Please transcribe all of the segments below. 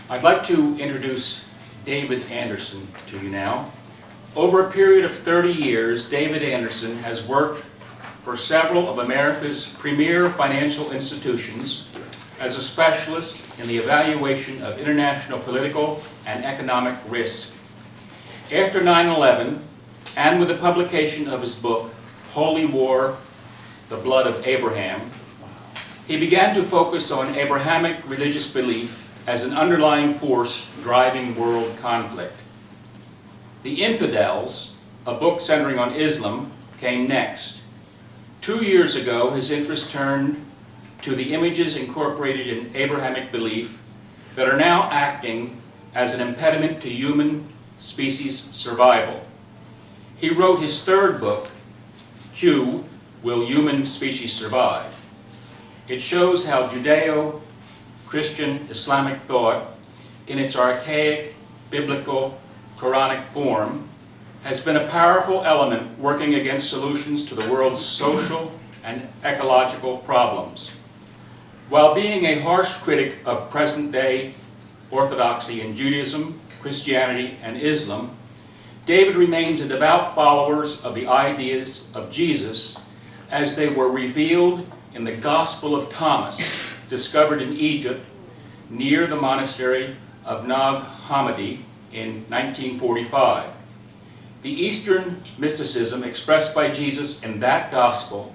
I'd like to introduce David Anderson to you now. Over a period of 30 years, David Anderson has worked for several of America's premier financial institutions as a specialist in the evaluation of international political and economic risk. After 9/11, and with the publication of his book, Holy War, The Blood of Abraham, he began to focus on Abrahamic religious belief as an underlying force driving world conflict. The Infidels, a book centering on Islam, came next. 2 years ago, his interest turned to the images incorporated in Abrahamic belief that are now acting as an impediment to human species survival. He wrote his third book, Q, Will Human Species Survive? It shows how Judeo-Christian Islamic thought, in its archaic, biblical, Quranic form, has been a powerful element working against solutions to the world's social and ecological problems. While being a harsh critic of present-day orthodoxy in Judaism, Christianity, and Islam, David remains a devout follower of the ideas of Jesus as they were revealed in the Gospel of Thomas, discovered in Egypt near the monastery of Nag Hammadi in 1945. The Eastern mysticism expressed by Jesus in that Gospel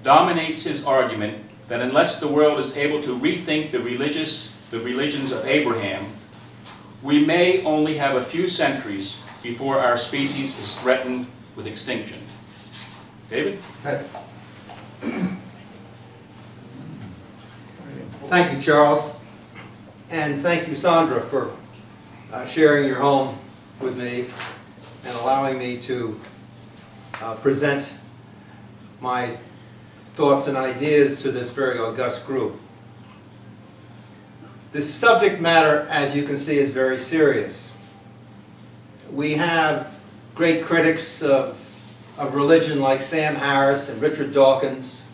dominates his argument that unless the world is able to rethink the religions of Abraham, we may only have a few centuries before our species is threatened with extinction. David? Thank you, Charles. And thank you, Sandra, for sharing your home with me and allowing me to present my thoughts and ideas to this very august group. This subject matter, as you can see, is very serious. We have great critics of religion like Sam Harris and Richard Dawkins,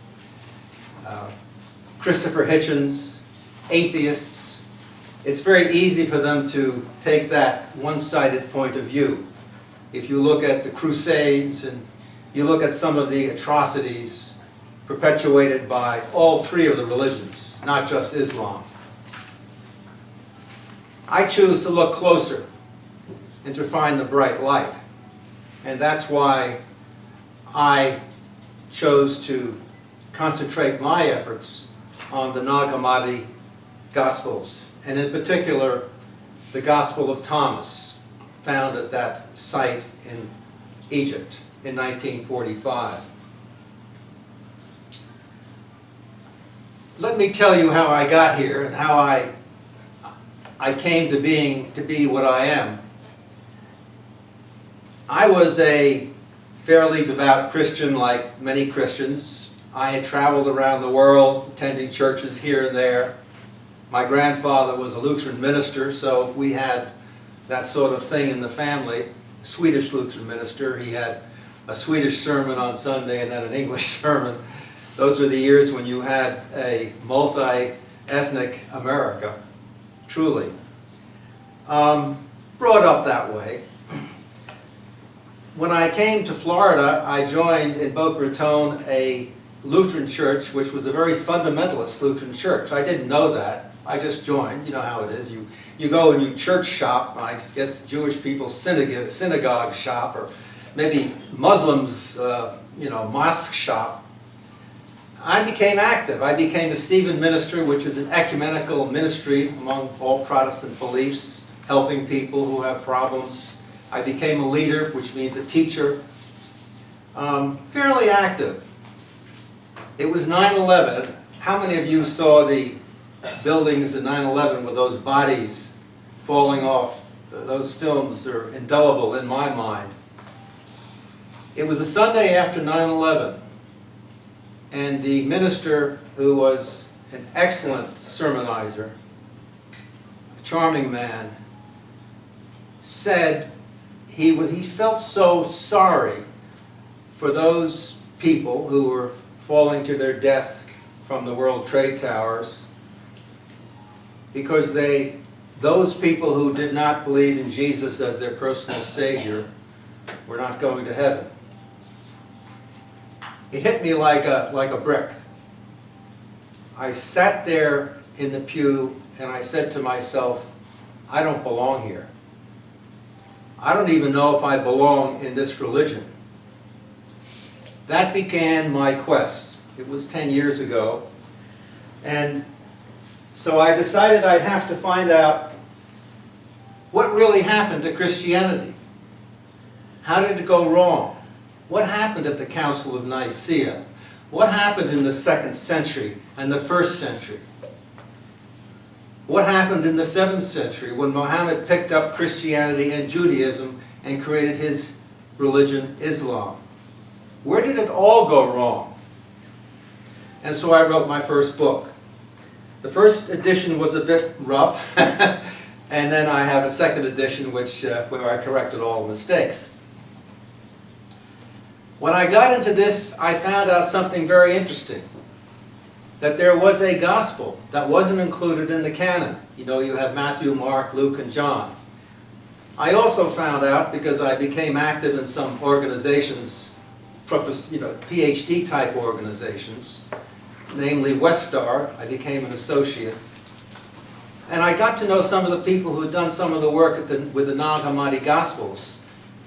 Christopher Hitchens, atheists. It's very easy for them to take that one-sided point of view. If you look at the Crusades and you look at some of the atrocities perpetuated by all three of the religions, not just Islam. I choose to look closer and to find the bright light. And that's why I chose to concentrate my efforts on the Nag Hammadi Gospels, and in particular, the Gospel of Thomas, found at that site in Egypt in 1945. Let me tell you how I got here and how I came to be what I am. I was a fairly devout Christian, like many Christians. I had traveled around the world, attending churches here and there. My grandfather was a Lutheran minister, so we had that sort of thing in the family. Swedish Lutheran minister. He had a Swedish sermon on Sunday and then an English sermon. Those were the years when you had a multi-ethnic America, truly. Brought up that way. When I came to Florida, I joined in Boca Raton a Lutheran church, which was a very fundamentalist Lutheran church. I didn't know that. I just joined. You know how it is. You go and you church shop. I guess Jewish people synagogue shop, or maybe Muslims, mosque shop. I became active. I became a Stephen minister, which is an ecumenical ministry among all Protestant beliefs, helping people who have problems. I became a leader, which means a teacher. Fairly active. It was 9/11. How many of you saw the buildings in 9/11 with those bodies falling off? Those films are indelible in my mind. It was the Sunday after 9/11, and the minister, who was an excellent sermonizer, a charming man, said he felt so sorry for those people who were falling to their death from the World Trade Towers, because they those people who did not believe in Jesus as their personal Savior were not going to heaven. It hit me like a brick. I sat there in the pew and I said to myself, I don't belong here. I don't even know if I belong in this religion. That began my quest. It was 10 years ago. And so I decided I'd have to find out what really happened to Christianity. How did it go wrong? What happened at the Council of Nicaea? What happened in the 2nd century and the 1st century? What happened in the 7th century when Muhammad picked up Christianity and Judaism and created his religion, Islam? Where did it all go wrong? And so I wrote my first book. The first edition was a bit rough, and then I have a second edition where I corrected all the mistakes. When I got into this, I found out something very interesting. That there was a gospel that wasn't included in the canon. You know, you have Matthew, Mark, Luke, and John. I also found out, because I became active in some organizations, PhD type organizations, namely Westar. I became an associate. And I got to know some of the people who had done some of the work with the Nag Hammadi Gospels,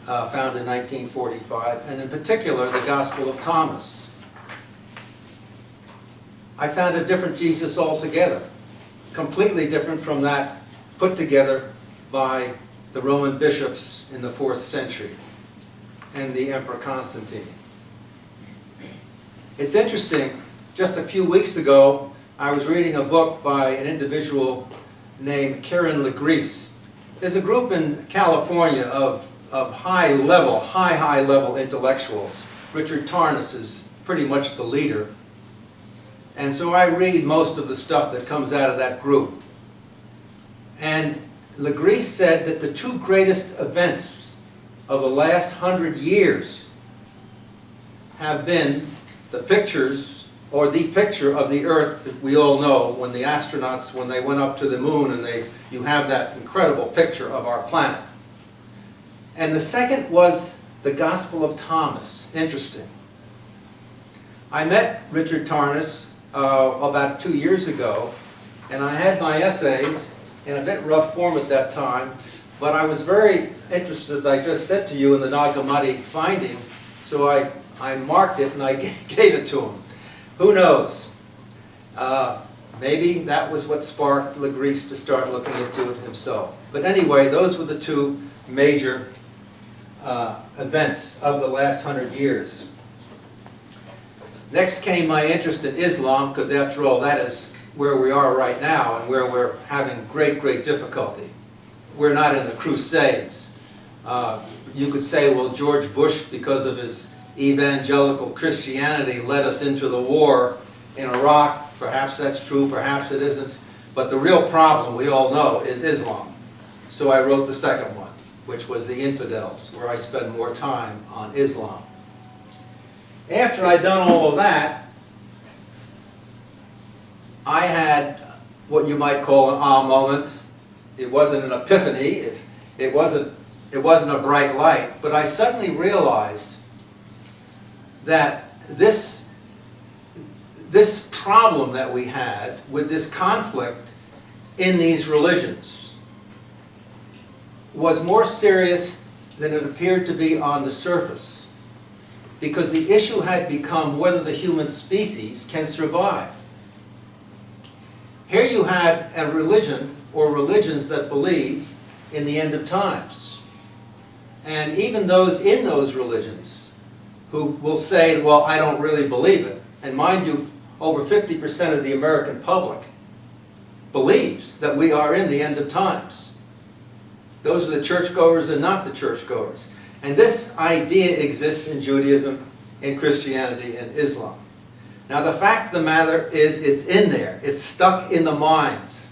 found in 1945, and in particular the Gospel of Thomas. I found a different Jesus altogether, completely different from that put together by the Roman bishops in the 4th century and the Emperor Constantine. It's interesting, just a few weeks ago, I was reading a book by an individual named Kieran Legreese. There's a group in California of high level intellectuals. Richard Tarnas is pretty much the leader. And so I read most of the stuff that comes out of that group. And Legreese said that the two greatest events of the last 100 years have been the pictures, or the picture of the Earth that we all know, when the astronauts, when they went up to the moon, and you have that incredible picture of our planet. And the second was the Gospel of Thomas. Interesting. I met Richard Tarnas about 2 years ago, and I had my essays in a bit rough form at that time, but I was very interested, as I just said to you, in the Nag Hammadi finding, so I marked it and I gave it to him. Who knows? Maybe that was what sparked Legreese to start looking into it himself. But anyway, those were the two major events of the last 100 years. Next came my interest in Islam, because after all, that is where we are right now and where we're having great difficulty. We're not in the Crusades. You could say, well, George Bush, because of his evangelical Christianity, led us into the war in Iraq. Perhaps that's true, perhaps it isn't. But the real problem, we all know, is Islam. So I wrote the second one, which was The Infidels, where I spend more time on Islam. After I'd done all of that, I had what you might call an aha moment. It wasn't an epiphany, it wasn't a bright light, but I suddenly realized that this problem that we had with this conflict in these religions was more serious than it appeared to be on the surface, because the issue had become whether the human species can survive. Here you had a religion, or religions, that believe in the end of times. And even those in those religions who will say, well, I don't really believe it. And mind you, over 50% of the American public believes that we are in the end of times. Those are the churchgoers and not the churchgoers. And this idea exists in Judaism, in Christianity, and Islam. Now the fact of the matter is, it's in there. It's stuck in the minds.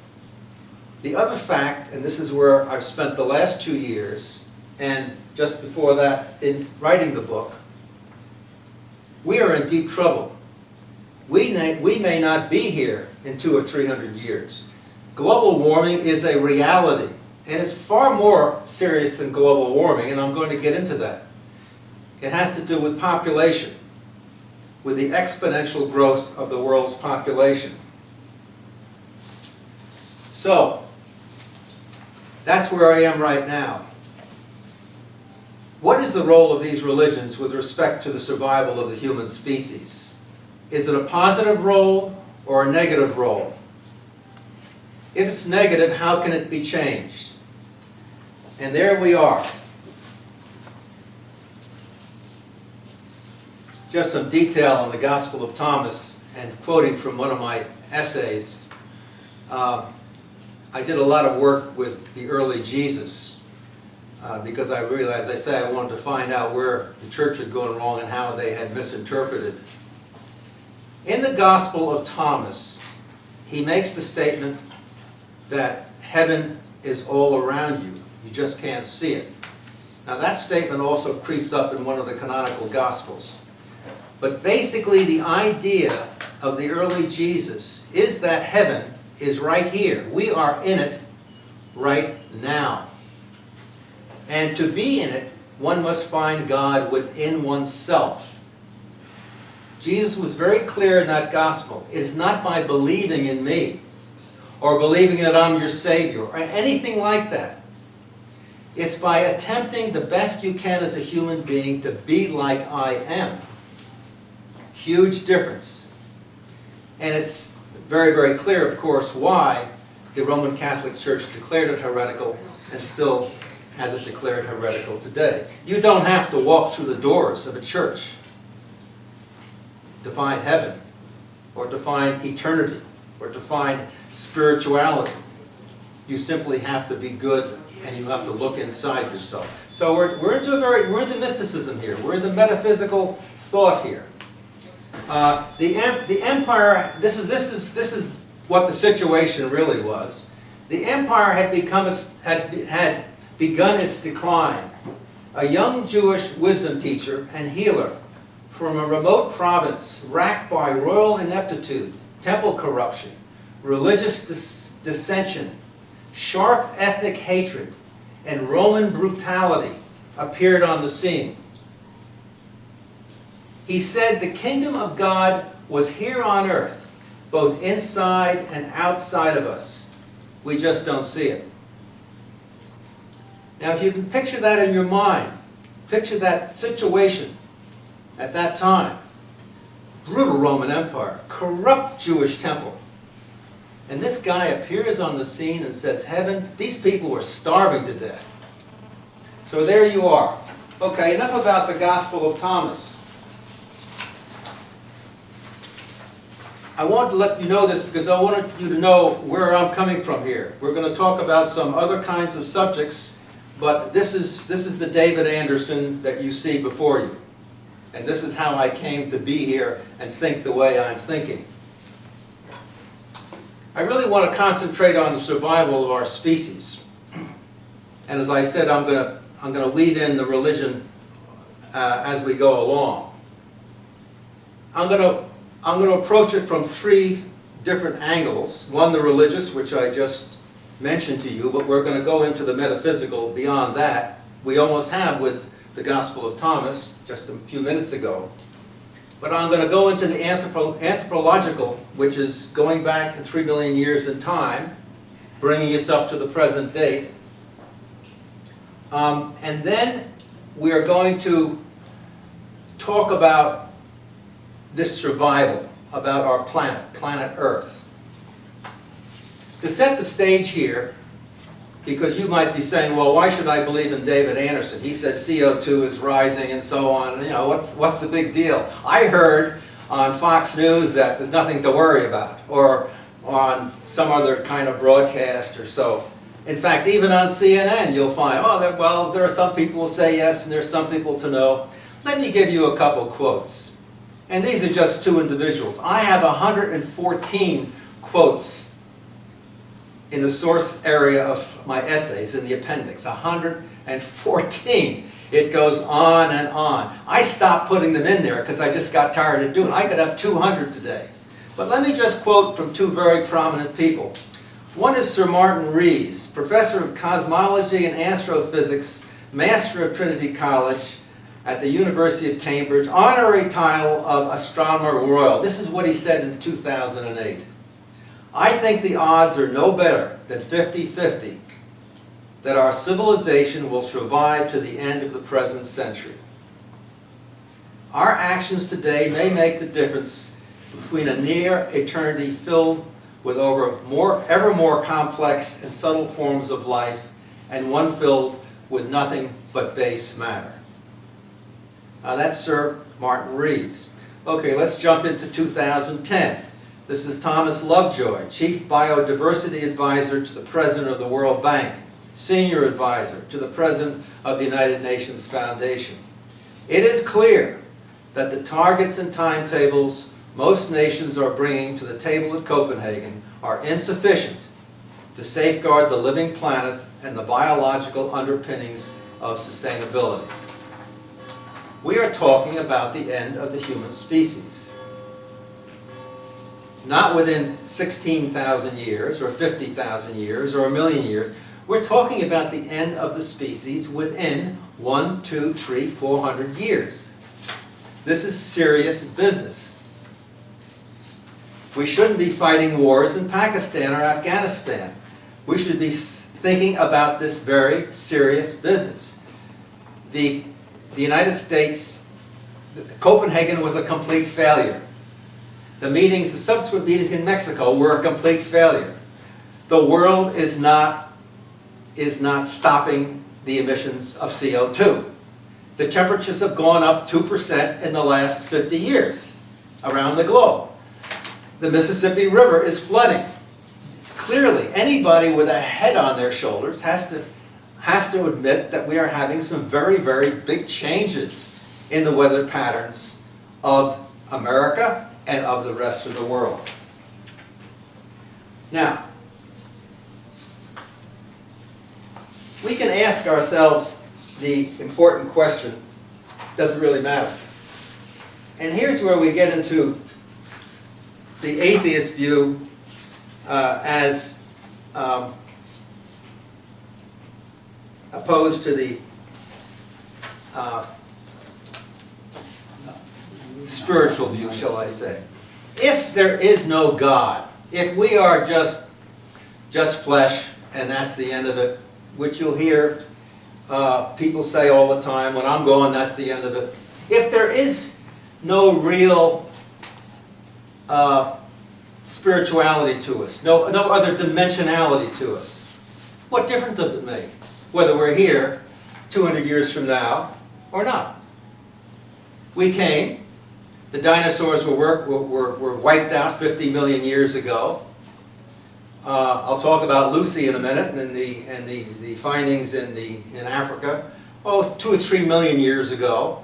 The other fact, and this is where I've spent the last 2 years, and just before that in writing the book, we are in deep trouble. We may not be here in 200 or 300 years. Global warming is a reality, and it's far more serious than global warming, and I'm going to get into that. It has to do with population, with the exponential growth of the world's population. So, that's where I am right now. What is the role of these religions with respect to the survival of the human species? Is it a positive role or a negative role? If it's negative, how can it be changed? And there we are. Just some detail on the Gospel of Thomas, and quoting from one of my essays. I did a lot of work with the early Jesus because I realized, I wanted to find out where the church had gone wrong and how they had misinterpreted. In the Gospel of Thomas, he makes the statement that heaven is all around you. You just can't see it. Now that statement also creeps up in one of the canonical Gospels. But basically the idea of the early Jesus is that heaven is right here. We are in it right now. And to be in it, one must find God within oneself. Jesus was very clear in that gospel. It is not by believing in me, or believing that I'm your Savior, or anything like that. It's by attempting the best you can as a human being to be like I am. Huge difference. And it's very, very clear, of course, why the Roman Catholic Church declared it heretical and still has it declared heretical today. You don't have to walk through the doors of a church to find heaven, or to find eternity, or to find spirituality. You simply have to be good, and you have to look inside yourself. So we're into mysticism here. We're into metaphysical thought here. The empire. This is what the situation really was. The empire had begun its decline. A young Jewish wisdom teacher and healer from a remote province, racked by royal ineptitude, temple corruption, religious dissension, sharp ethnic hatred, and Roman brutality, appeared on the scene. He said the kingdom of God was here on earth, both inside and outside of us. We just don't see it. Now, if you can picture that in your mind, picture that situation at that time. Brutal Roman Empire, corrupt Jewish temple. And this guy appears on the scene and says, heaven, these people were starving to death. So there you are. Okay, enough about the Gospel of Thomas. I want to let you know this because I wanted you to know where I'm coming from here. We're going to talk about some other kinds of subjects, but this is the David Anderson that you see before you. And this is how I came to be here and think the way I'm thinking. I really want to concentrate on the survival of our species. And as I said, I'm going to weave in the religion as we go along. I'm going to approach it from three different angles. One, the religious, which I just mentioned to you, but we're going to go into the metaphysical beyond that. We almost have with the Gospel of Thomas just a few minutes ago. But I'm going to go into the anthropological, which is going back 3 million years in time, bringing us up to the present date. And then we are going to talk about this survival, about our planet, planet Earth. To set the stage here, because you might be saying, well, why should I believe in David Anderson? He says CO2 is rising and so on. You know, what's the big deal? I heard on Fox News that there's nothing to worry about, or on some other kind of broadcast or so. In fact, even on CNN, you'll find, well, there are some people who say yes, and there are some people to no. Let me give you a couple quotes. And these are just two individuals. I have 114 quotes in the source area of my essays, in the appendix. 114. It goes on and on. I stopped putting them in there because I just got tired of doing it. I could have 200 today. But let me just quote from two very prominent people. One is Sir Martin Rees, professor of cosmology and astrophysics, master of Trinity College at the University of Cambridge, honorary title of Astronomer Royal. This is what he said in 2008. I think the odds are no better than 50-50 that our civilization will survive to the end of the present century. Our actions today may make the difference between a near eternity filled with ever more complex and subtle forms of life and one filled with nothing but base matter. Now that's Sir Martin Rees. Okay, let's jump into 2010. This is Thomas Lovejoy, Chief Biodiversity Advisor to the President of the World Bank, Senior Advisor to the President of the United Nations Foundation. It is clear that the targets and timetables most nations are bringing to the table at Copenhagen are insufficient to safeguard the living planet and the biological underpinnings of sustainability. We are talking about the end of the human species. Not within 16,000 years or 50,000 years or 1,000,000 years. We're talking about the end of the species within 1, 2, 3, 400 years. This is serious business. We shouldn't be fighting wars in Pakistan or Afghanistan. We should be thinking about this very serious business. The United States, Copenhagen was a complete failure. The subsequent meetings in Mexico were a complete failure. The world is not stopping the emissions of CO2. The temperatures have gone up 2% in the last 50 years around the globe. The Mississippi River is flooding. Clearly, anybody with a head on their shoulders has to admit that we are having some very, very big changes in the weather patterns of America and of the rest of the world. Now, we can ask ourselves the important question, does it really matter? And here's where we get into the atheist view as opposed to the spiritual view, shall I say. If there is no God, if we are just flesh and that's the end of it, which you'll hear people say all the time, when I'm going, that's the end of it. If there is no real spirituality to us, no other dimensionality to us, what difference does it make whether we're here 200 years from now or not? We came, the dinosaurs were wiped out 50 million years ago. I'll talk about Lucy in a minute and the findings in Africa. 2 or 3 million years ago,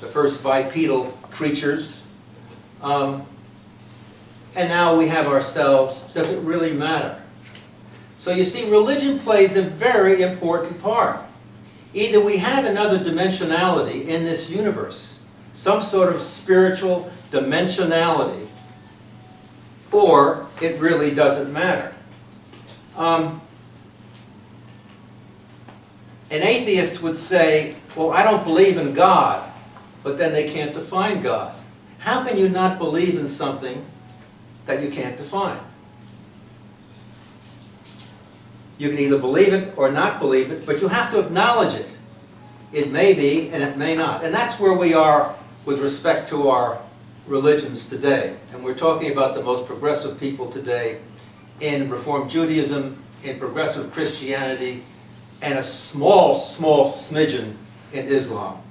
the first bipedal creatures. And now we have ourselves. Does it really matter? So you see, religion plays a very important part. Either we have another dimensionality in this universe, some sort of spiritual dimensionality, or it really doesn't matter. An atheist would say, well, I don't believe in God, but then they can't define God. How can you not believe in something that you can't define? You can either believe it or not believe it, but you have to acknowledge it. It may be and it may not. And that's where we are with respect to our religions today. And we're talking about the most progressive people today in Reform Judaism, in progressive Christianity, and a small smidgen in Islam.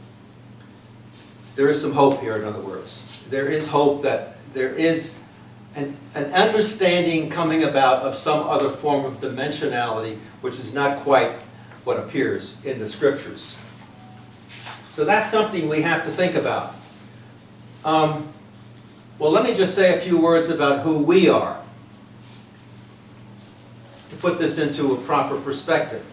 There is some hope here, in other words. There is hope that there is an understanding coming about of some other form of dimensionality, which is not quite what appears in the scriptures. So that's something we have to think about. Well, let me just say a few words about who we are, to put this into a proper perspective.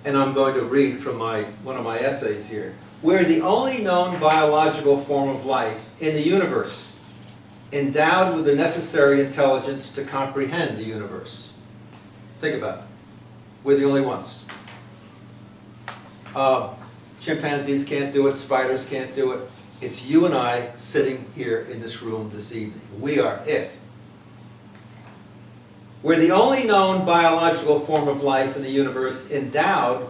And I'm going to read from one of my essays here. We're the only known biological form of life in the universe. endowed with the necessary intelligence to comprehend the universe. Think about it. We're the only ones. Chimpanzees can't do it, spiders can't do it. It's you and I sitting here in this room this evening. We are it. We're the only known biological form of life in the universe endowed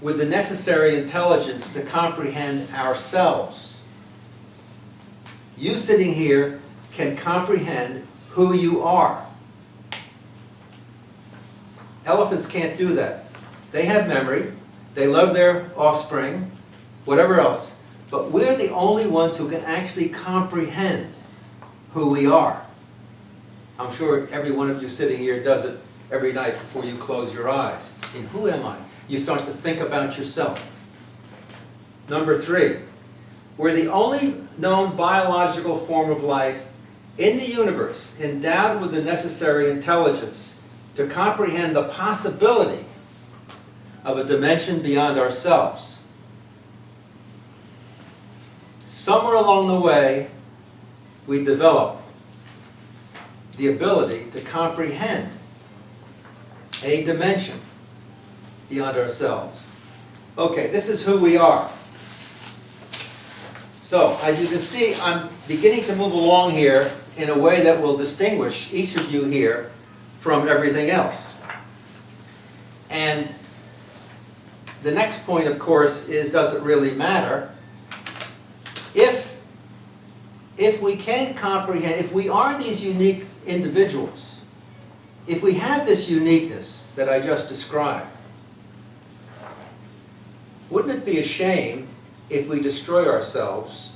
with the necessary intelligence to comprehend ourselves. You sitting here can comprehend who you are. Elephants can't do that. They have memory, they love their offspring, whatever else, but we're the only ones who can actually comprehend who we are. I'm sure every one of you sitting here does it every night before you close your eyes. And who am I? You start to think about yourself. Number 3, we're the only known biological form of life in the universe endowed with the necessary intelligence to comprehend the possibility of a dimension beyond ourselves. Somewhere along the way, we developed the ability to comprehend a dimension beyond ourselves. Okay, this is who we are. So, as you can see, I'm beginning to move along here in a way that will distinguish each of you here from everything else. And the next point, of course, is, does it really matter? If we can comprehend, if we are these unique individuals, if we have this uniqueness that I just described, wouldn't it be a shame if we destroy ourselves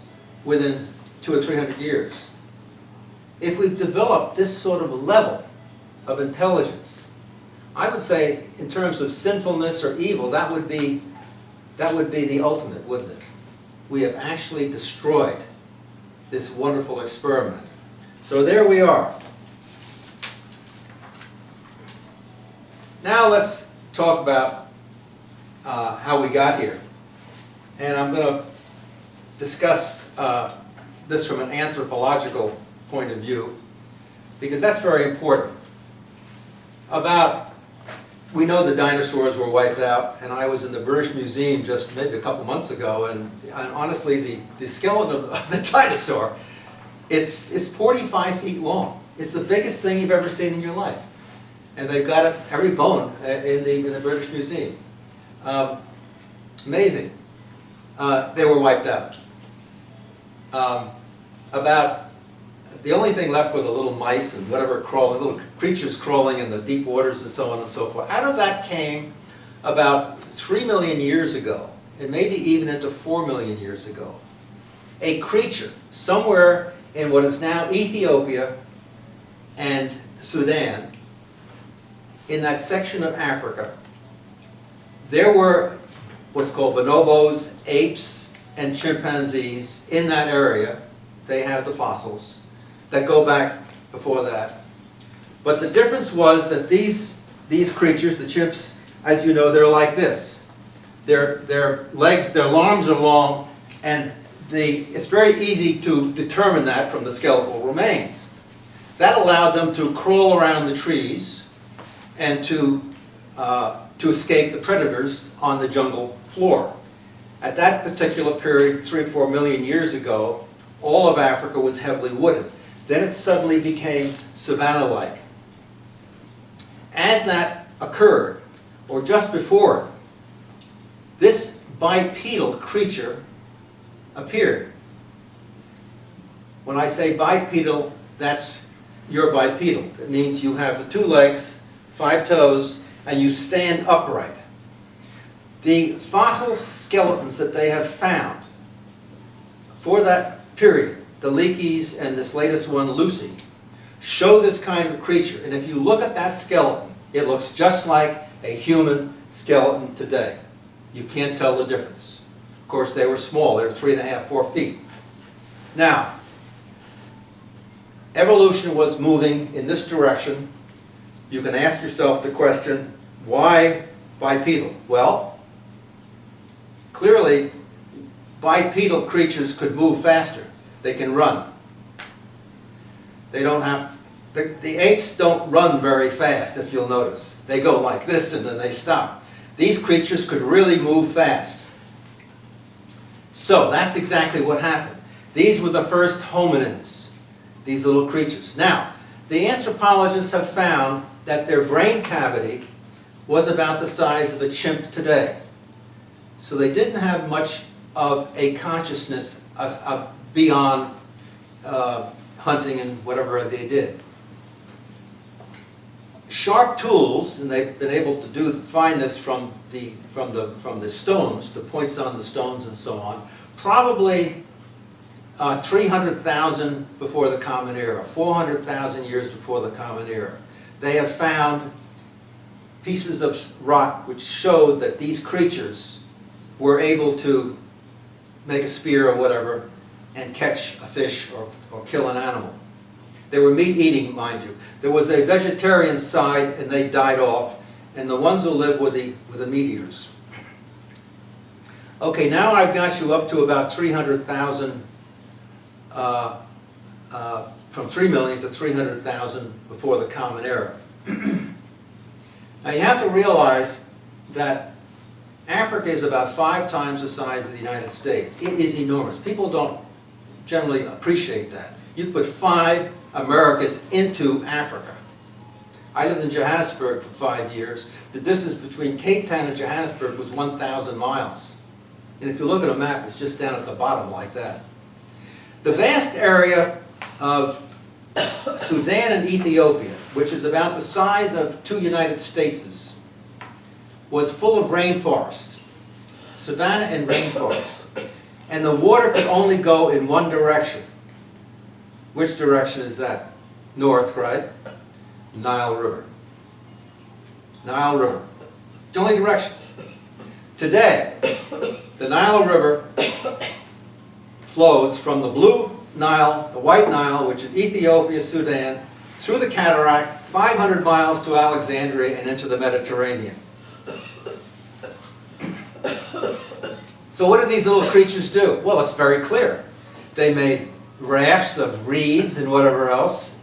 within 200 or 300 years? If we've developed this sort of level of intelligence, I would say, in terms of sinfulness or evil, that would be the ultimate, wouldn't it? We have actually destroyed this wonderful experiment. So there we are. Now let's talk about how we got here. And I'm going to discuss this from an anthropological point of view, because that's very important. We know the dinosaurs were wiped out, and I was in the British Museum just maybe a couple months ago, and honestly, the skeleton of the dinosaur, it's 45 feet long. It's the biggest thing you've ever seen in your life. And they've got it, every bone in the British Museum. Amazing. They were wiped out. The only thing left were the little mice and whatever crawling, little creatures crawling in the deep waters and so on and so forth. Out of that came about 3 million years ago, and maybe even into 4 million years ago, a creature somewhere in what is now Ethiopia and Sudan, in that section of Africa. There were what's called bonobos, apes, and chimpanzees in that area. They have the fossils that go back before that. But the difference was that these creatures, the chimps, as you know, they're like this. Their legs, their arms are long, and it's very easy to determine that from the skeletal remains. That allowed them to crawl around the trees and to escape the predators on the jungle floor. At that particular period, 3 or 4 million years ago, all of Africa was heavily wooded. Then it suddenly became savanna-like. As that occurred, or just before it, this bipedal creature appeared. When I say bipedal, you're bipedal. It means you have the 2 legs, 5 toes, and you stand upright. The fossil skeletons that they have found for that period, the Leakeys and this latest one, Lucy, show this kind of creature. And if you look at that skeleton, it looks just like a human skeleton today. You can't tell the difference. Of course, they were small. They were 3.5, 4 feet. Now, evolution was moving in this direction. You can ask yourself the question, why bipedal? Well, clearly, bipedal creatures could move faster. They can run. They don't have, the apes don't run very fast, if you'll notice. They go like this and then they stop. These creatures could really move fast. So that's exactly what happened. These were the first hominins, these little creatures. Now, the anthropologists have found that their brain cavity was about the size of a chimp today. So they didn't have much of a consciousness beyond hunting and whatever they did. Sharp tools, and they've been able to find this from the stones, the points on the stones and so on, probably 300,000 before the Common Era, 400,000 years before the Common Era. They have found pieces of rock which showed that these creatures were able to make a spear or whatever and catch a fish or kill an animal. They were meat-eating, mind you. There was a vegetarian side, and they died off, and the ones who lived were the meat-eaters. Okay, now I've got you up to about 300,000, from 3 million to 300,000 before the Common Era. Now you have to realize that Africa is about 5 times the size of the United States. It is enormous. People don't generally appreciate that. You put 5 Americas into Africa. I lived in Johannesburg for 5 years. The distance between Cape Town and Johannesburg was 1,000 miles. And if you look at a map, it's just down at the bottom like that. The vast area of Sudan and Ethiopia, which is about the size of 2 United States, was full of rainforest, savanna and rainforest. And the water could only go in one direction. Which direction is that? North, right? Nile River. Nile River. It's the only direction. Today, the Nile River flows from the Blue Nile, the White Nile, which is Ethiopia, Sudan, through the cataract, 500 miles to Alexandria and into the Mediterranean. So what do these little creatures do? Well, it's very clear. They made rafts of reeds and whatever else,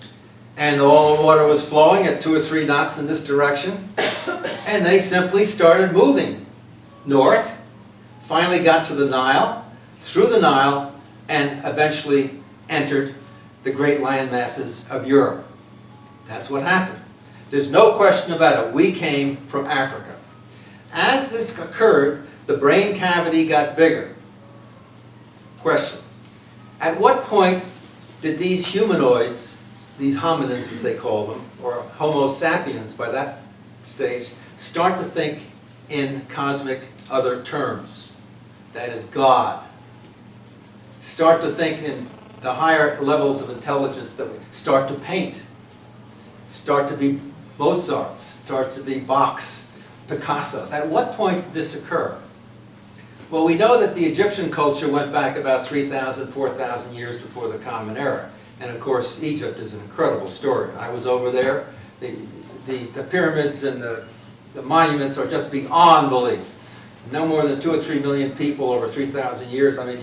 and all the water was flowing at 2 or 3 knots in this direction, and they simply started moving north, finally got to the Nile, through the Nile, and eventually entered the great land masses of Europe. That's what happened. There's no question about it. We came from Africa. As this occurred, the brain cavity got bigger. Question. At what point did these humanoids, these hominids as they call them, or Homo sapiens by that stage, start to think in cosmic other terms? That is God. Start to think in the higher levels of intelligence, that we start to paint, start to be Mozarts, start to be Bachs, Picassos. At what point did this occur? Well, we know that the Egyptian culture went back about 3,000, 4,000 years before the Common Era. And of course, Egypt is an incredible story. I was over there. The pyramids and the monuments are just beyond belief. No more than 2 or 3 million people over 3,000 years. I mean,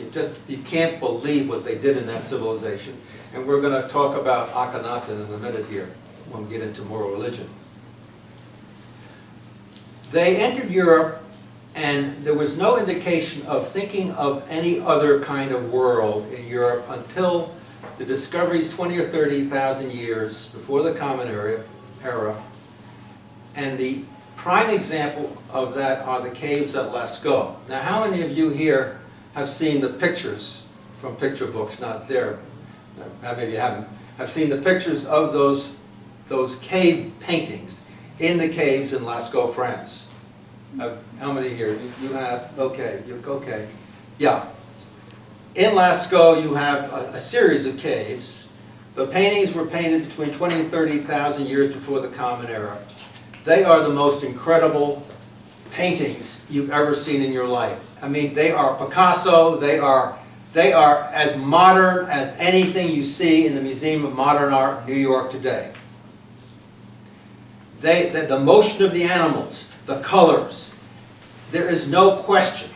you can't believe what they did in that civilization. And we're going to talk about Akhenaten in a minute here, when we get into more religion. They entered Europe, and there was no indication of thinking of any other kind of world in Europe until the discoveries 20 or 30,000 years before the Common Era. And the prime example of that are the caves at Lascaux. Now, how many of you here have seen the pictures from picture books? Not there. How many of you haven't? Have seen the pictures of those cave paintings in the caves in Lascaux, France? How many here? You have? Okay. Okay. Yeah. In Lascaux, you have a series of caves. The paintings were painted between 20 and 30,000 years before the Common Era. They are the most incredible paintings you've ever seen in your life. I mean, they are Picasso. They are as modern as anything you see in the Museum of Modern Art, New York today. The motion of the animals, the colors. There is no question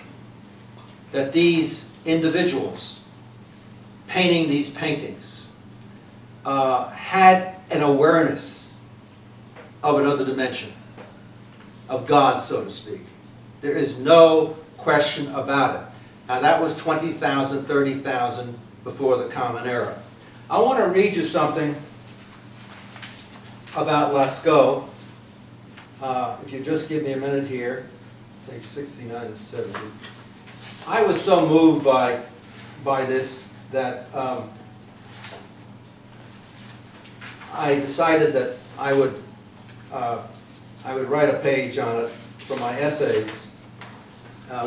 that these individuals painting these paintings had an awareness of another dimension, of God, so to speak. There is no question about it. Now that was 20,000, 30,000 before the Common Era. I want to read you something about Lascaux. If you just give me a minute here, page 69 and 70. I was so moved by this that I decided that I would write a page on it for my essays,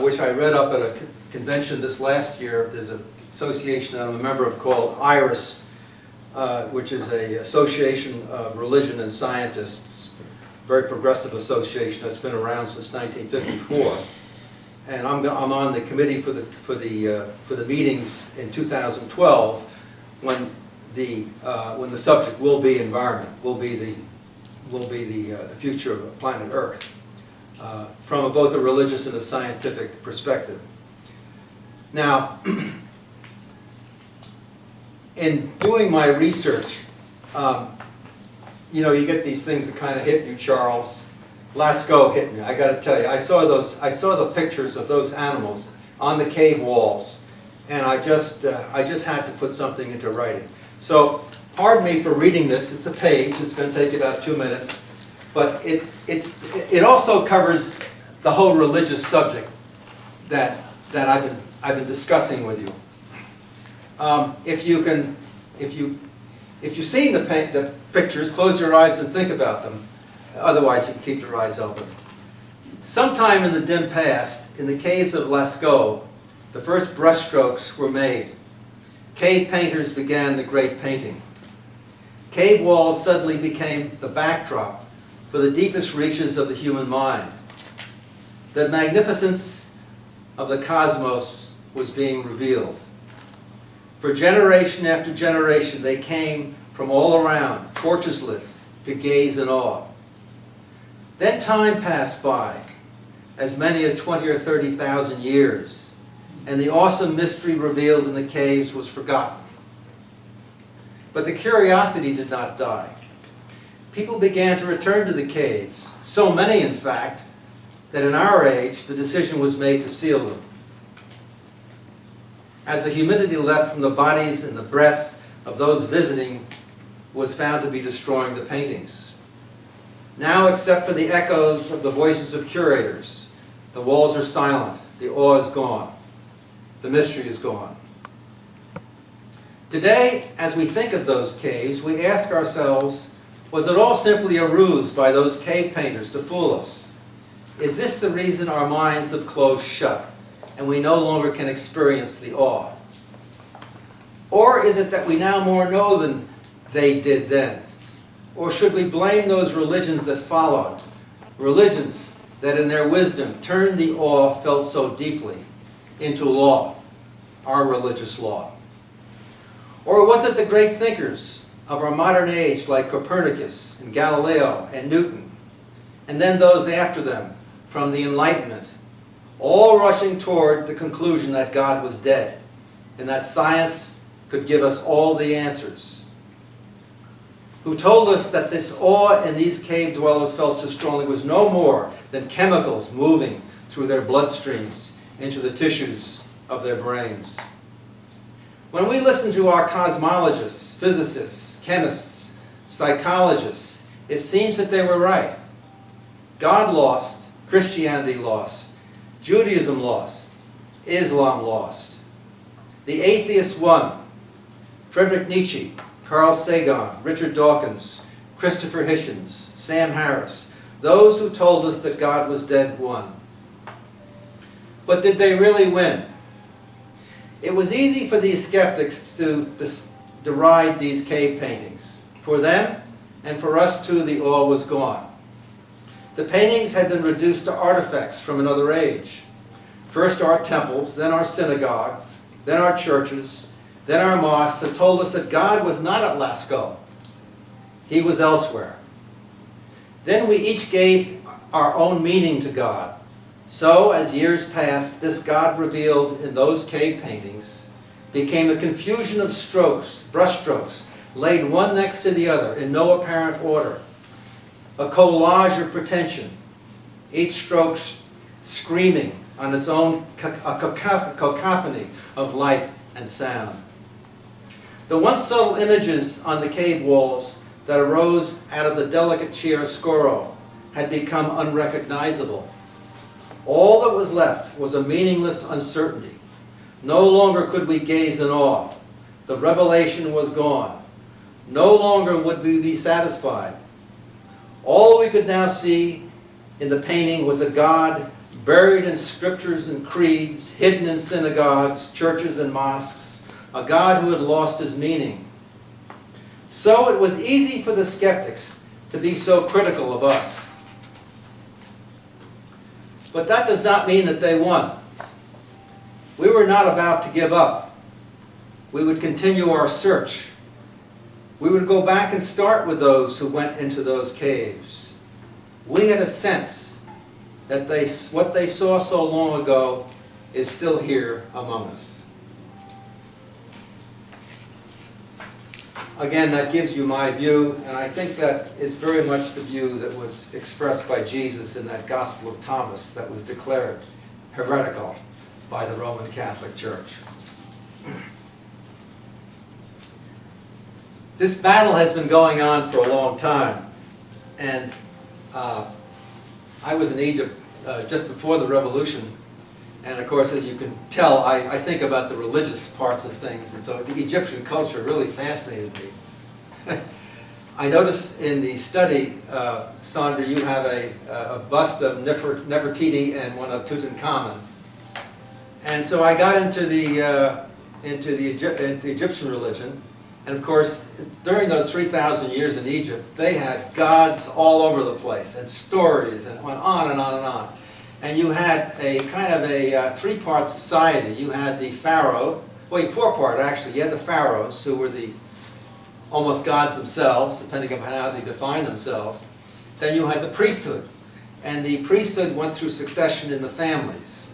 which I read up at a convention this last year. There's an association that I'm a member of called IRIS, which is an association of religion and scientists, very progressive association that's been around since 1954. And I'm on the committee for the meetings in 2012 when the subject will be environment, will be the future of planet Earth, from both a religious and a scientific perspective. Now, in doing my research, you know, you get these things that kind of hit you, Charles. Lascaux hit me. I got to tell you, I saw the pictures of those animals on the cave walls, and I just had to put something into writing. So, pardon me for reading this. It's a page. It's going to take about 2 minutes, but it also covers the whole religious subject that I've been discussing with you. If you've seen the pictures, close your eyes and think about them. Otherwise, you can keep your eyes open. Sometime in the dim past, in the caves of Lascaux, the first brushstrokes were made. Cave painters began the great painting. Cave walls suddenly became the backdrop for the deepest reaches of the human mind. The magnificence of the cosmos was being revealed. For generation after generation, they came from all around, torches lit, to gaze in awe. Then time passed by, as many as 20 or 30,000 years, and the awesome mystery revealed in the caves was forgotten. But the curiosity did not die. People began to return to the caves, so many in fact, that in our age the decision was made to seal them. As the humidity left from the bodies and the breath of those visiting was found to be destroying the paintings. Now, except for the echoes of the voices of curators, the walls are silent, the awe is gone, the mystery is gone. Today, as we think of those caves, we ask ourselves, was it all simply a ruse by those cave painters to fool us? Is this the reason our minds have closed shut and we no longer can experience the awe? Or is it that we now more know than they did then? Or should we blame those religions that followed? Religions that in their wisdom turned the awe felt so deeply into law, our religious law. Or was it the great thinkers of our modern age like Copernicus and Galileo and Newton, and then those after them from the Enlightenment, all rushing toward the conclusion that God was dead and that science could give us all the answers? Who told us that this awe in these cave dwellers felt so strongly was no more than chemicals moving through their bloodstreams into the tissues of their brains. When we listen to our cosmologists, physicists, chemists, psychologists, it seems that they were right. God lost, Christianity lost, Judaism lost, Islam lost. The atheists won. Friedrich Nietzsche, Carl Sagan, Richard Dawkins, Christopher Hitchens, Sam Harris, those who told us that God was dead won. But did they really win? It was easy for these skeptics to deride these cave paintings. For them, and for us too, the awe was gone. The paintings had been reduced to artifacts from another age. First our temples, then our synagogues, then our churches, then our mosques that told us that God was not at Lascaux. He was elsewhere. Then we each gave our own meaning to God. So, as years passed, this God revealed in those cave paintings became a confusion of strokes, brushstrokes, laid one next to the other in no apparent order. A collage of pretension, each stroke screaming on its own cacophony of light and sound. The once subtle images on the cave walls that arose out of the delicate chiaroscuro had become unrecognizable. All that was left was a meaningless uncertainty. No longer could we gaze in awe. The revelation was gone. No longer would we be satisfied. All we could now see in the painting was a God buried in scriptures and creeds, hidden in synagogues, churches, and mosques, a God who had lost his meaning. So it was easy for the skeptics to be so critical of us. But that does not mean that they won. We were not about to give up. We would continue our search. We would go back and start with those who went into those caves. We had a sense that what they saw so long ago is still here among us. Again, that gives you my view, and I think that is very much the view that was expressed by Jesus in that Gospel of Thomas that was declared heretical by the Roman Catholic Church. This battle has been going on for a long time, and I was in Egypt just before the revolution, and of course, as you can tell, I think about the religious parts of things, and so the Egyptian culture really fascinated me. I noticed in the study, Sandra, you have a bust of Nefertiti and one of Tutankhamun, and so I got into the Egyptian religion. And of course, during those 3,000 years in Egypt, they had gods all over the place, and stories, and went on and on and on. And you had a kind of a three-part society. You had the pharaoh, well, four-part actually. You had the pharaohs, who were the almost gods themselves, depending upon how they define themselves. Then you had the priesthood, and the priesthood went through succession in the families.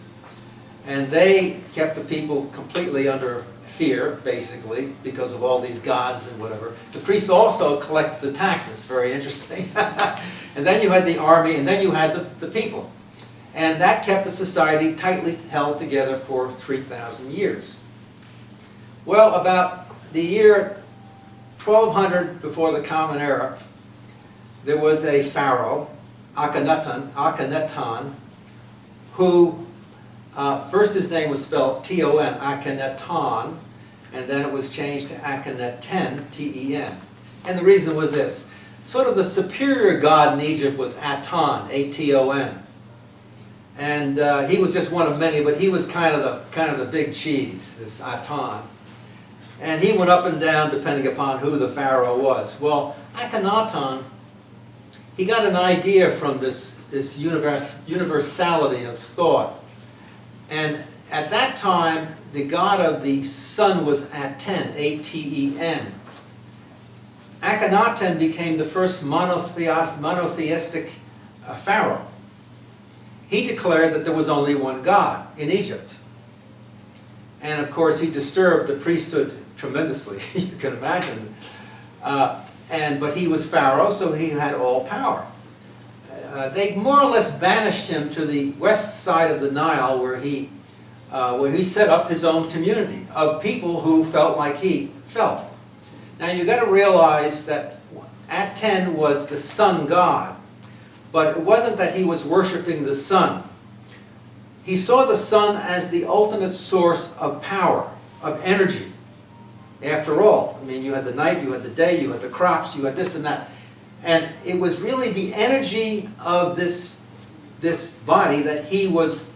And they kept the people completely under fear, basically, because of all these gods and whatever. The priests also collected the taxes, very interesting. And then you had the army, and then you had the people. And that kept the society tightly held together for 3,000 years. Well, about the year 1200 before the Common Era, there was a pharaoh, Akhenaten, who, first his name was spelled T-O-N, Akhenaten, and then it was changed to Akhenaten, T-E-N. And the reason was this. Sort of the superior god in Egypt was Aton, A-T-O-N. And he was just one of many, but he was kind of the big cheese, this Aton. And he went up and down depending upon who the pharaoh was. Well, Akhenaten, he got an idea from this universality of thought. And at that time, the god of the sun was Aten, A-T-E-N. Akhenaten became the first monotheistic pharaoh. He declared that there was only one God in Egypt. And of course, he disturbed the priesthood tremendously, you can imagine. But he was pharaoh, so he had all power. They more or less banished him to the west side of the Nile, where he set up his own community of people who felt like he felt. Now you've got to realize that Aten was the sun god, but it wasn't that he was worshiping the sun. He saw the sun as the ultimate source of power, of energy. After all, I mean, you had the night, you had the day, you had the crops, you had this and that. And it was really the energy of this body that he was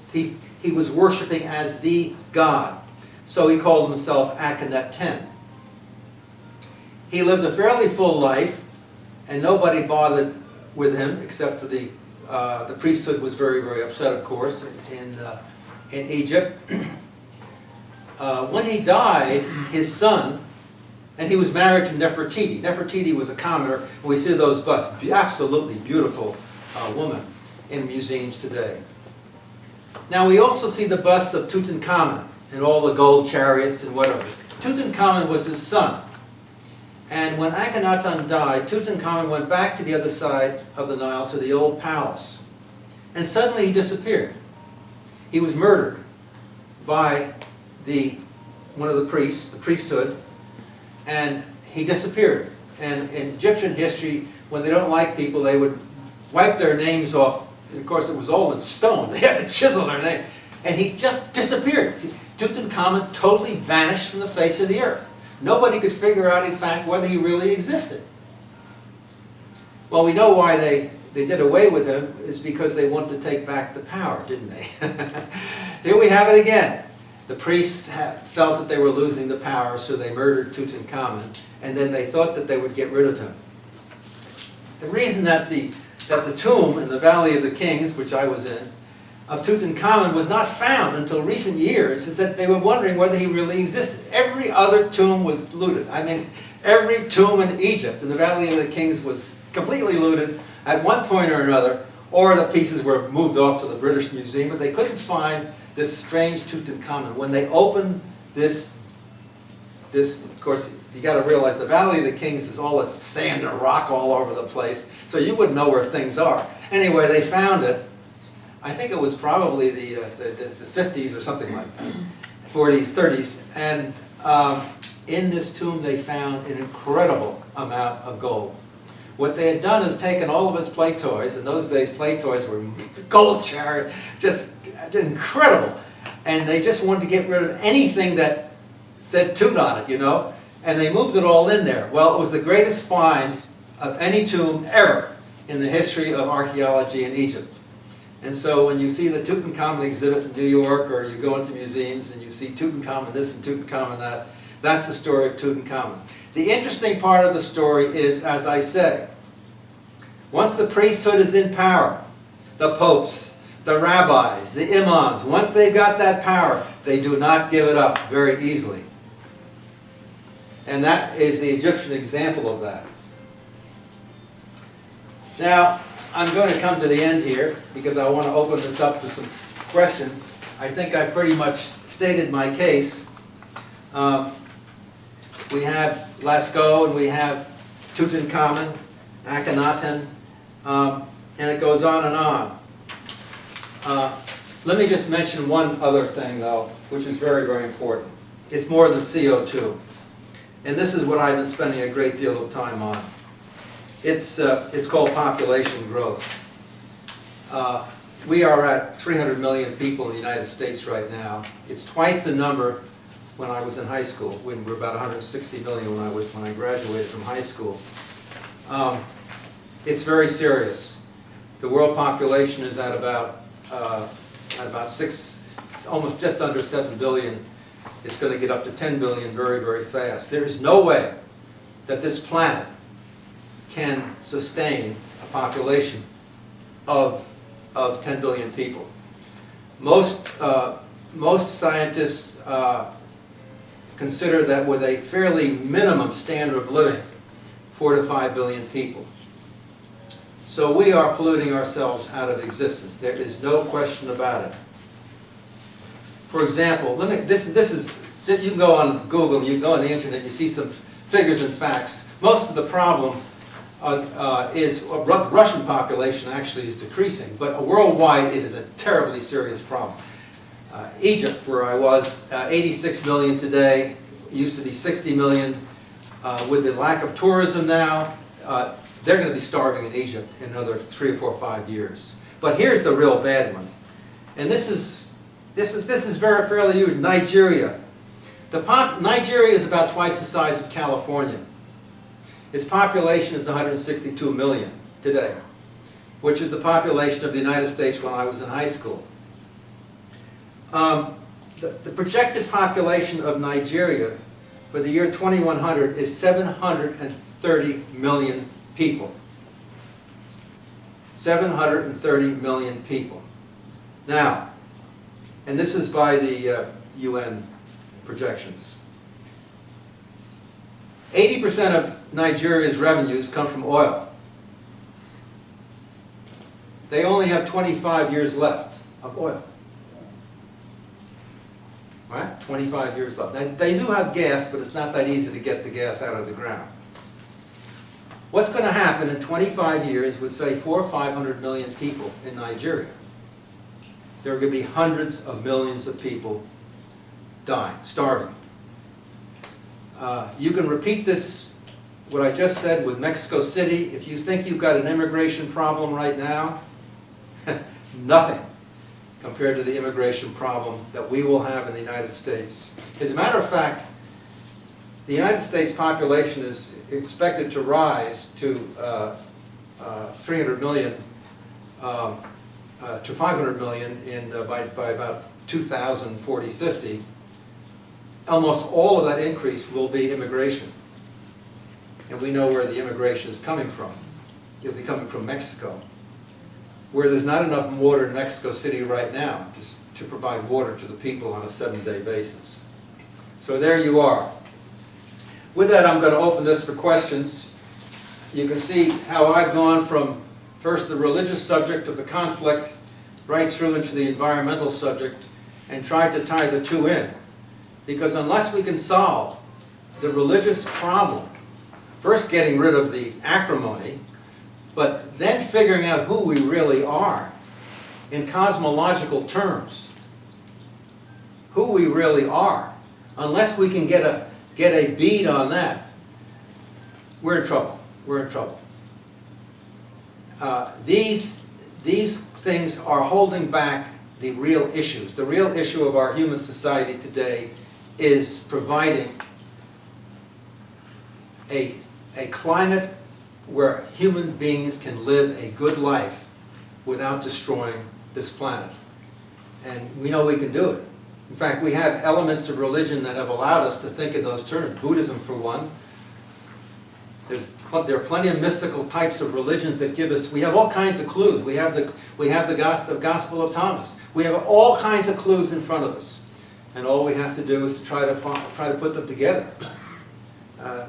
worshiping as the god. So he called himself Akhenaten. He lived a fairly full life, and nobody bothered with him except for the priesthood was very, very upset, of course, in Egypt. When he died, his son, and he was married to Nefertiti. Nefertiti was a commoner, and we see those busts, absolutely beautiful woman in museums today. Now we also see the busts of Tutankhamun and all the gold chariots and whatever. Tutankhamun was his son. And when Akhenaten died, Tutankhamun went back to the other side of the Nile to the old palace. And suddenly he disappeared. He was murdered by one of the priests, the priesthood, and he disappeared. And in Egyptian history, when they don't like people, they would wipe their names off. And of course, it was all in stone. They had to chisel their name. And he just disappeared. Tutankhamun totally vanished from the face of the earth. Nobody could figure out, in fact, whether he really existed. Well, we know why they did away with him is because they wanted to take back the power, didn't they? Here we have it again. The priests felt that they were losing the power, so they murdered Tutankhamun, and then they thought that they would get rid of him. The reason that the tomb in the Valley of the Kings, which I was in, of Tutankhamun was not found until recent years is that they were wondering whether he really existed. Every other tomb was looted. I mean, every tomb in Egypt, in the Valley of the Kings, was completely looted at one point or another, or the pieces were moved off to the British Museum, but they couldn't find this strange Tutankhamun. When they opened this, of course, you got to realize the Valley of the Kings is all this sand and rock all over the place, so you wouldn't know where things are. Anyway, they found it. I think it was probably the 50s or something like that, 40s, 30s, and in this tomb they found an incredible amount of gold. What they had done is taken all of his play toys. In those days, play toys were gold chariot, just incredible. And they just wanted to get rid of anything that said Tut on it, you know. And they moved it all in there. Well, it was the greatest find of any tomb ever in the history of archaeology in Egypt. And so when you see the Tutankhamun exhibit in New York, or you go into museums and you see Tutankhamun this and Tutankhamun that, that's the story of Tutankhamun. The interesting part of the story is, as I say, once the priesthood is in power, the popes, the rabbis, the imams, once they've got that power, they do not give it up very easily. And that is the Egyptian example of that. Now, I'm going to come to the end here because I want to open this up to some questions. I think I pretty much stated my case. We have Lascaux and we have Tutankhamun, Akhenaten, and it goes on and on. Let me just mention one other thing, though, which is very, very important. It's more than CO2. And this is what I've been spending a great deal of time on. It's called population growth. We are at 300 million people in the United States right now. It's twice the number when I was in high school. We were about 160 million when I graduated from high school. It's very serious. The world population is at about 6, almost just under 7 billion. It's going to get up to 10 billion very, very fast. There is no way that this planet can sustain a population of 10 billion people. Most scientists consider that with a fairly minimum standard of living, 4 to 5 billion people. So we are polluting ourselves out of existence. There is no question about it. For example, you can go on Google, you can go on the internet, you see some figures and facts. Most of the problem Russian population actually is decreasing, but worldwide it is a terribly serious problem. Egypt, where I was, 86 million today, used to be 60 million. With the lack of tourism now, they're going to be starving in Egypt in another 3 or 4 or 5 years. But here's the real bad one, and this is very fairly huge. Nigeria. Nigeria is about twice the size of California. Its population is 162 million today, which is the population of the United States when I was in high school. The projected population of Nigeria for the year 2100 is 730 million people. 730 million people. Now, and this is by the UN projections. 80% of Nigeria's revenues come from oil. They only have 25 years left of oil. Right? 25 years left. Now, they do have gas, but it's not that easy to get the gas out of the ground. What's going to happen in 25 years with, say, 400 or 500 million people in Nigeria? There are going to be hundreds of millions of people dying, starving. You can repeat this, what I just said, with Mexico City. If you think you've got an immigration problem right now, nothing compared to the immigration problem that we will have in the United States. As a matter of fact, the United States population is expected to rise to 300 million to 500 million by about 2040, 50. Almost all of that increase will be immigration. And we know where the immigration is coming from. It'll be coming from Mexico, where there's not enough water in Mexico City right now to provide water to the people on a 7-day basis. So there you are. With that, I'm going to open this for questions. You can see how I've gone from first the religious subject of the conflict right through into the environmental subject and tried to tie the two in. Because unless we can solve the religious problem, first getting rid of the acrimony, but then figuring out who we really are in cosmological terms, who we really are, unless we can get a bead on that, we're in trouble. We're in trouble. These things are holding back the real issues. The real issue of our human society today is providing a climate where human beings can live a good life without destroying this planet. And we know we can do it. In fact, we have elements of religion that have allowed us to think in those terms. Buddhism, for one. There are plenty of mystical types of religions that give us, we have all kinds of clues. We have the Gospel of Thomas. We have all kinds of clues in front of us. And all we have to do is to try to put them together.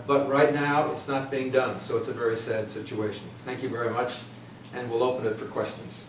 But right now, it's not being done, so it's a very sad situation. Thank you very much, and we'll open it for questions.